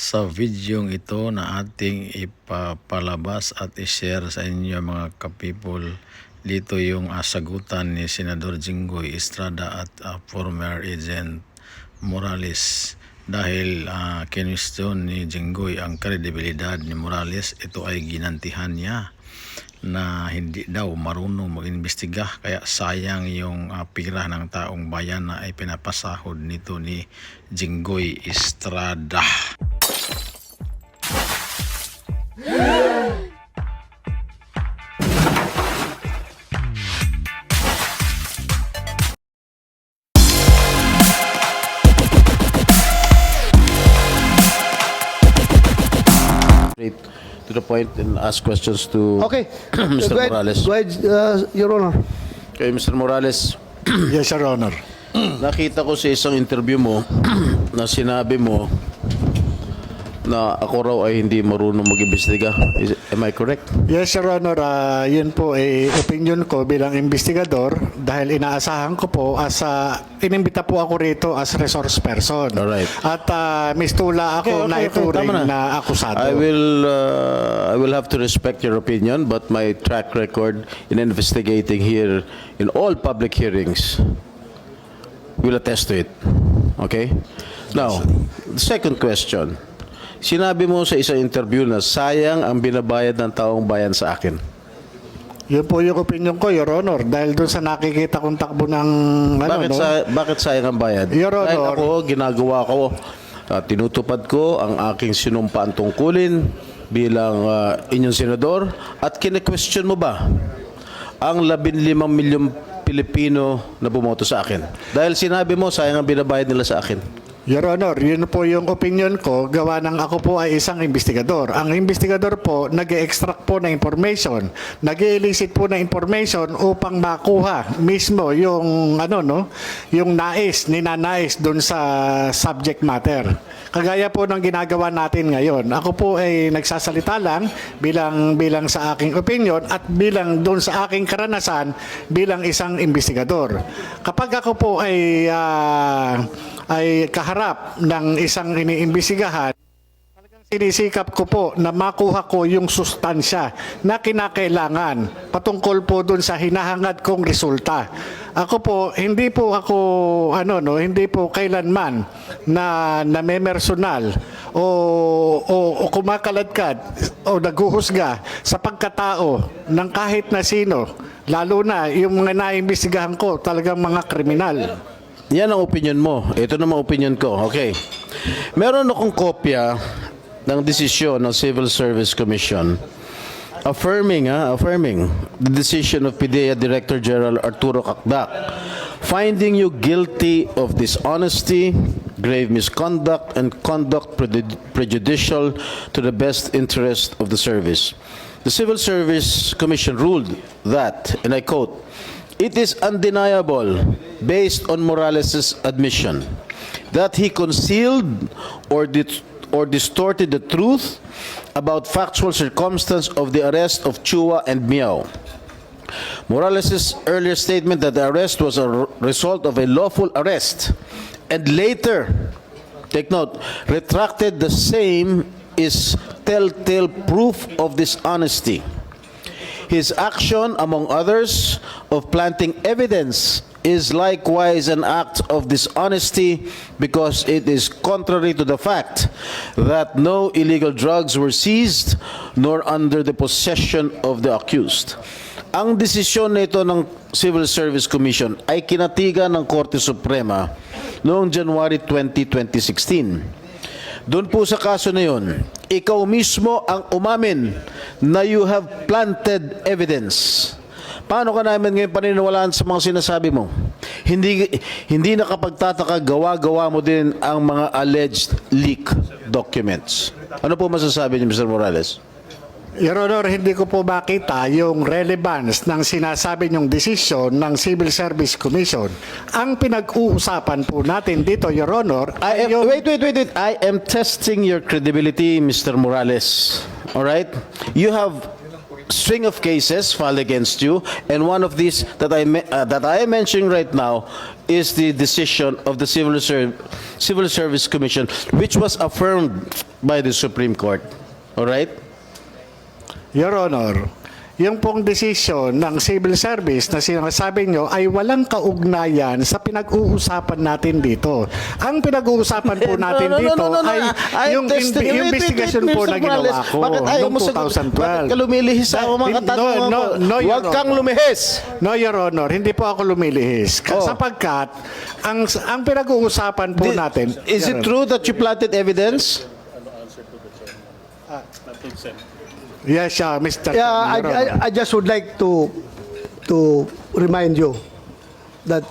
Sa videong ito na ating ipapalabas at i-share sa inyo mga ka-people, dito yung sagutan ni Senador Jinggoy Estrada at former Agent Morales. Dahil kinwestiyon ni Jinggoy ang kredibilidad ni Morales, ito ay ginantihan niya na hindi daw marunong mag-imbestiga, kaya sayang yung pira ng taong bayan na ay pinapasahod nito ni Jinggoy Estrada. Straight to the point and ask questions to Okay. Mr. Go ahead, Morales. Go ahead, Your Honor. Okay, Mr. Morales, Yes, Your Honor. nakita ko sa isang interview mo na sinabi mo na ako raw ay hindi marunong mag-imbestiga. Am I correct? Yes, Your Honor. Yun po opinion ko bilang investigador dahil inaasahan ko po inimbita po ako rito as resource person. Alright. At mistula ako naituring tama na akusado. I will have to respect your opinion, but my track record in investigating here in all public hearings will attest to it. Okay? Now, the second question. Sinabi mo sa isang interview na sayang ang binabayad ng taong bayan sa akin. Yun po yung opinion ko, Your Honor. Dahil doon sa nakikita kong takbo ng Bakit sayang ang bayad? Your Honor. Dahil ako, ginagawa ko, tinutupad ko ang aking sinumpaan tungkulin bilang inyong senador, at kine-question mo ba ang 15 milyong Pilipino na bumoto sa akin? Dahil sinabi mo, sayang ang binabayad nila sa akin. Your Honor, yun po yung opinion ko, gawa ng ako po ay isang investigador. Ang investigador po, nag-extract po na information, nag-elicit po na information upang makuha mismo yung yung ninanais doon sa subject matter. Kagaya po ng ginagawa natin ngayon. Ako po ay nagsasalita lang bilang sa aking opinion at bilang doon sa aking karanasan bilang isang investigador. Kapag ako po ay kaharap ng isang iniimbestigahan, talagang sinisikap ko po na makuha ko yung sustansya na kinakailangan patungkol po dun sa hinahangad kong resulta. Ako po, hindi po kailanman na namemersonal o kumakaladkad o naguhusga sa pagkatao ng kahit na sino, lalo na yung mga naimbestigahan ko talagang mga kriminal. Yan ang opinion mo. Ito naman opinion ko. Okay. Meron akong kopya ng desisyon ng Civil Service Commission affirming the decision of PIDEA Director General Arturo Cacdac, finding you guilty of dishonesty, grave misconduct, and conduct prejudicial to the best interest of the service. The Civil Service Commission ruled that, and I quote, "It is undeniable, based on Morales' admission, that he concealed or distorted the truth about factual circumstance of the arrest of Chua and Miao. Morales' earlier statement that the arrest was a result of a lawful arrest and later, take note, retracted the same is telltale proof of dishonesty. His action, among others, of planting evidence is likewise an act of dishonesty because it is contrary to the fact that no illegal drugs were seized nor under the possession of the accused." Ang desisyon nito ng Civil Service Commission ay kinatigan ng Korte Suprema noong January 20, 2016. Doon po sa kaso na yun, ikaw mismo ang umamin na you have planted evidence. Paano ka namin ngayon paniniwalaan sa mga sinasabi mo? Hindi nakapagtataka, gawa-gawa mo din ang mga alleged leak documents. Ano po masasabi niyo, Mr. Morales? Your Honor, hindi ko po makita yung relevance ng sinasabi niyong desisyon ng Civil Service Commission. Ang pinag-uusapan po natin dito, Your Honor, Wait. I am testing your credibility, Mr. Morales. All right? You have string of cases filed against you, and one of these that I am mentioning right now is the decision of the Civil Service Commission, which was affirmed by the Supreme Court. All right? Your Honor, yung pong desisyon ng civil service na sinasabi nyo ay walang kaugnayan sa pinag-uusapan natin dito. Ang pinag-uusapan po natin dito ay yung investigation po na ginawa ko Bakit ayaw noong mo sagot? 2012. Bakit ka lumilihis sa mga tanong? Your Huwag kang Honor. lumihis. No, Your Honor, hindi po ako lumilihis. Oh. Sapagkat ang pinag-uusapan po natin... Is Your it Honor. true that you planted evidence? Yes, Mr. Yeah, Chairman, Your Honor. I just would like to remind you that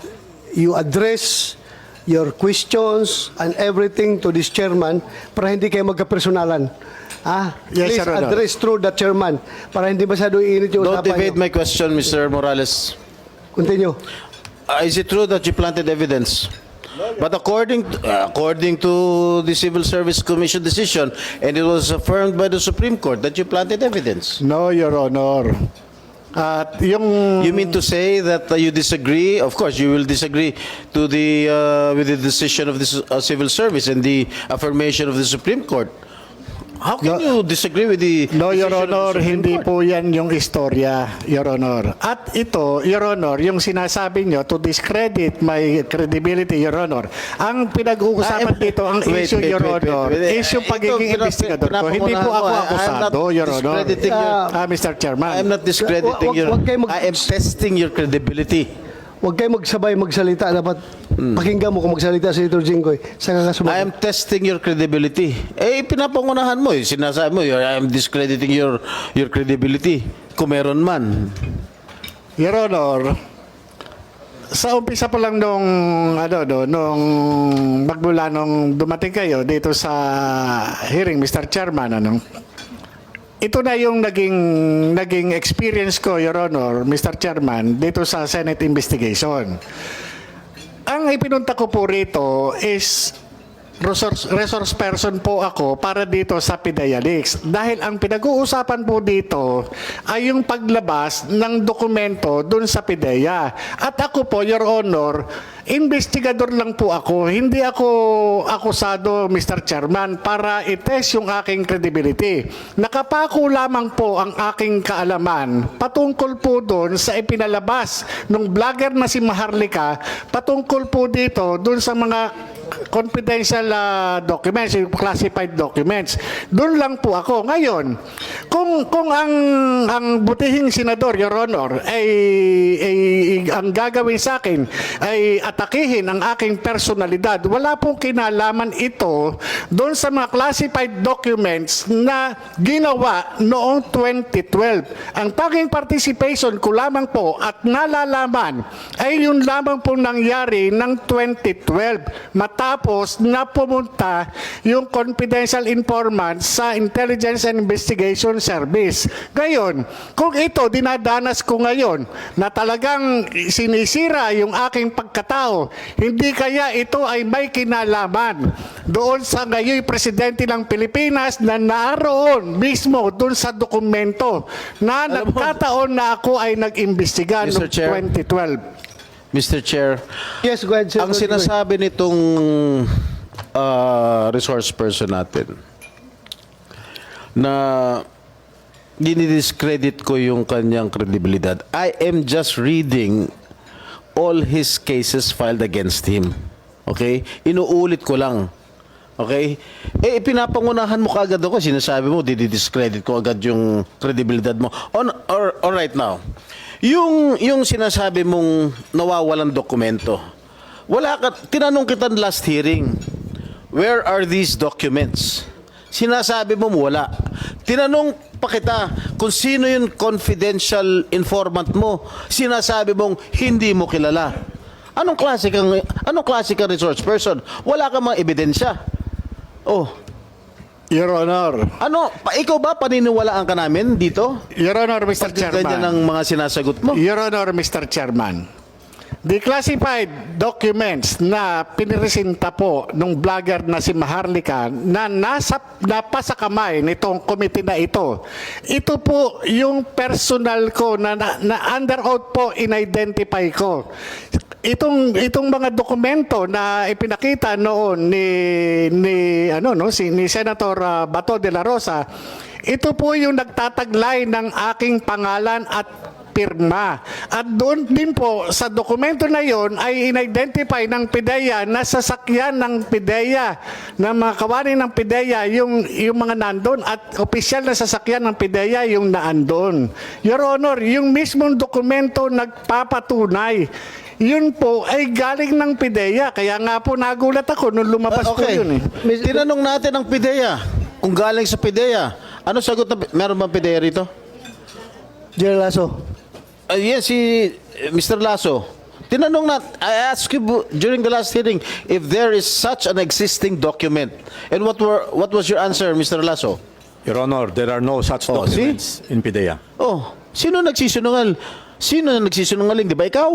you address your questions and everything to this chairman para hindi kayo magkapersonalan. Yes, Please Your Honor. address through the chairman para hindi masyado init yung Don't usapan evade nyo. my question, Mr. Morales. Continue. Is it true that you planted evidence? But according to the Civil Service Commission decision, and it was affirmed by the Supreme Court that you planted evidence. No, Your Honor. At yung... You mean to say that you disagree? Of course, you will disagree to the with the decision of the Civil Service and the affirmation of the Supreme Court. How can you disagree with the No, Your decision of the Honor, Supreme hindi Court? po yan yung istorya, Your Honor. At ito, Your Honor, yung sinasabi nyo to discredit my credibility, Your Honor. Ang pinag-uusapan dito, ang issue, Your Honor, is yung pagiging investigador ko. Hindi po ako akusado, Your Honor. Discrediting your, Mr. Chairman. I am not discrediting your, Wag kayo I am testing your credibility. Huwag kayo magsabay magsalita. Dapat pakinggan mo kung magsalita si Senator Jinggoy. Sa I kakasumagot. am testing your credibility. Pinapangunahan mo eh. Sinasabi mo, I am discrediting your credibility. Kung meron man. Your Honor, sa umpisa pa lang nung magmula nung dumating kayo dito sa hearing, Mr. Chairman, ito na yung naging experience ko, Your Honor, Mr. Chairman, dito sa Senate investigation. Ang ipinunta ko po rito is resource person po ako para dito sa PIDEA Leaks. Dahil ang pinag-uusapan po dito ay yung paglabas ng dokumento dun sa PIDEA. At ako po, Your Honor, investigador lang po ako. Hindi ako akusado, Mr. Chairman, para itest yung aking credibility. Nakapako lamang po ang aking kaalaman patungkol po doon sa ipinalabas ng vlogger na si Maharlika, patungkol po dito doon sa mga confidential documents, classified documents. Doon lang po ako. Ngayon, kung ang butihing senador, Your Honor, ay ang gagawin sa akin ay atakihin ang aking personalidad, wala pong kinalaman ito doon sa mga classified documents na ginawa noong 2012. Ang tanging participation ko lamang po at nalalaman ay yun lamang po nangyari ng 2012 matapos na pumunta yung confidential informant sa Intelligence and Investigation Service. Ngayon, kung ito dinadanas ko ngayon na talagang sinisira yung aking pagkatao, hindi kaya ito ay may kinalaman doon sa ngayon presidente ng Pilipinas na naroon mismo doon sa dokumento na nagkataon na ako ay nag-imbestiga Mr. noong Chair. 2012. Mr. Chair, Yes, go ahead, Senator ang Jinggoy. sinasabi nitong resource person natin na dinidiscredit ko yung kanyang credibilidad. I am just reading all his cases filed against him. Okay? Inuulit ko lang. Okay? Pinapangunahan mo kaagad ako. Sinasabi mo, didiscredit ko agad yung credibilidad mo. All right now. Yung sinasabi mong nawawalan dokumento, tinanong kita last hearing, where are these documents? Sinasabi mo wala. Tinanong pa kita kung sino yung confidential informant mo. Sinasabi mong hindi mo kilala. Anong klase kang resource person? Wala kang mga ebidensya. Oh, Your Honor. ikaw ba paniniwalaan ka namin dito? Your Honor, Mr. Ganyan Chairman. ang mga sinasagot mo. Your Honor, Mr. Chairman. The classified documents na piniresinta po ng vlogger na si Maharlika na napasa kamay nitong committee na ito po yung personal ko na under oath po in-identify ko. itong mga dokumento na ipinakita noon ni Senator Bato de la Rosa, ito po yung nagtataglay ng aking pangalan at pirma. At doon din po sa dokumento na yon ay in-identify ng PIDEA na sasakyan ng PIDEA, na mga kawani ng PIDEA yung mga nandun, at opisyal na sasakyan ng PIDEA yung naandun. Your Honor, yung mismong dokumento nagpapatunay. Yun po ay galing ng PIDEA. Kaya nga po nagulat ako nung lumabas po yun eh. Tinanong natin ang PIDEA. Kung galing sa PIDEA. Ano sagot na, meron bang PIDEA rito? General Lasso. Yes, si Mr. Lasso. Tinanong na, I asked you during the last hearing if there is such an existing document. And what was your answer, Mr. Lasso? Your Honor, there are no such Oh, documents in PIDEA. Oh, sino nagsisinungal? Sino nagsisinungaling? Di ba ikaw?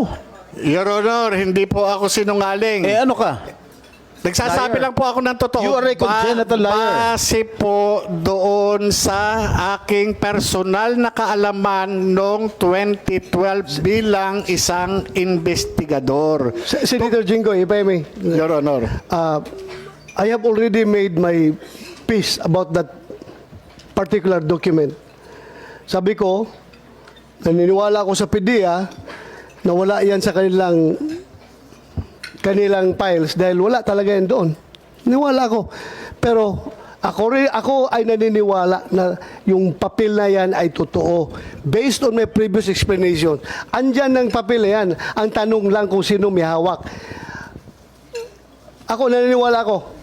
Your Honor, hindi po ako sinungaling. Eh ano ka? Nagsasabi Liar. lang po ako ng totoo. You are a congenital liar. Base po doon sa aking personal na kaalaman noong 2012 bilang isang investigador. Senator Jinggoy, if I may. Your Honor. I have already made my peace about that particular document. Sabi ko, naniniwala ako sa PIDEA na wala yan sa kanilang files dahil wala talaga yan doon. Niwala ako. Pero ako ay naniniwala na yung papel na yan ay totoo. Based on my previous explanation, andyan ng papel na yan. Ang tanong lang kung sino may hawak. Ako naniniwala ako.